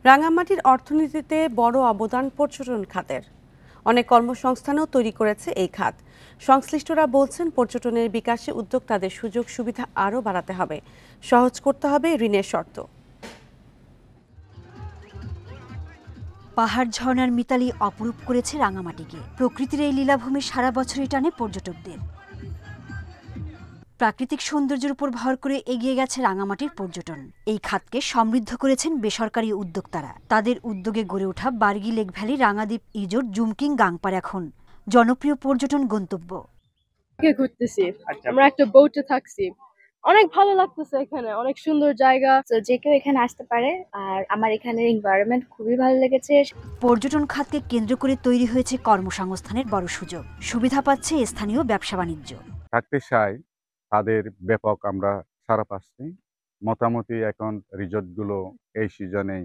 রাঙামাটির অর্থনীতিতে বড় অবদান পর্যটন খাতের। অনেক কর্মসংস্থানও তৈরি করেছে এই খাত। সংশ্লিষ্টরা বলছেন, পর্যটনের বিকাশে উদ্যোক্তাদের সুযোগ সুবিধা আরও বাড়াতে হবে, সহজ করতে হবে ঋণের শর্ত। পাহাড় ঝর্ণার মিতালি অপরূপ করেছে রাঙামাটিকে। প্রকৃতির এই লীলাভূমি সারা বছরই টানে পর্যটকদের। প্রাকৃতিক সৌন্দর্যের উপর ভর করে এগিয়ে গেছে রাঙামাটির পর্যটন। এই খাতকে সমৃদ্ধ করেছেন বেসরকারি উদ্যোক্তারা। তাদের উদ্যোগে গড়ে ওঠা Bargi lake valley, Rangadwip resort, জুমকিং গাংপার এখন জনপ্রিয় পর্যটন গন্তব্য। ঘুরতেছি, আমরা একটা বোটে থাকছি, অনেক ভালো লাগতেছে। এখানে অনেক সুন্দর জায়গা, তো যে কেউ এখানে আসতে পারে। আর আমার এখানের এনভায়রনমেন্ট খুবই ভালো লেগেছে। পর্যটন খাতকে কেন্দ্র করে তৈরি হয়েছে কর্মসংস্থানের বড় সুযোগ। সুবিধা পাচ্ছে স্থানীয় ব্যবসা বাণিজ্য। থাকতে চাই, তাদের ব্যাপক আমরা সাড়া পাচ্ছি। মোটামুটি এখন রিসোর্টগুলো এই সিজনে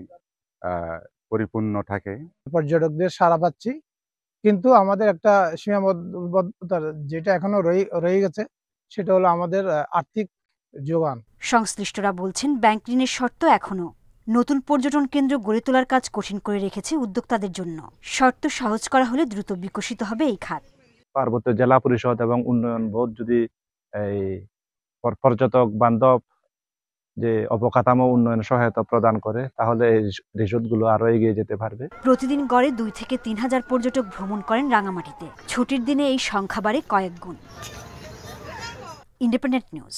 পরিপূর্ণ থাকে। পর্যটকদের সাড়া পাচ্ছি, কিন্তু আমাদের একটা সীমাবদ্ধতা যেটা এখনো রয়ে গেছে, সেটা হলো আমাদের আর্থিক যোগান। সংশ্লিষ্টরা বলছেন, ব্যাংক ঋণের শর্ত এখনো। নতুন পর্যটন কেন্দ্র গড়ে তোলার কাজ কঠিন করে রেখেছে উদ্যোক্তাদের জন্য। শর্ত সহজ করা হলে দ্রুত বিকশিত হবে এই খাত। পার্বত্য জেলা পরিষদ এবং উন্নয়ন বোর্ড যদি এই পর্যটক বান্ধব যে অবকাঠামো উন্নয়ন সহায়তা প্রদান করে, তাহলে এই রিসোর্টগুলো আরো এগিয়ে যেতে পারবে। প্রতিদিন গড়ে 2 থেকে 3 হাজার পর্যটক ভ্রমণ করেন রাঙামাটিতে। ছুটির দিনে এই সংখ্যা বাড়ে কয়েক গুণ। Independent news.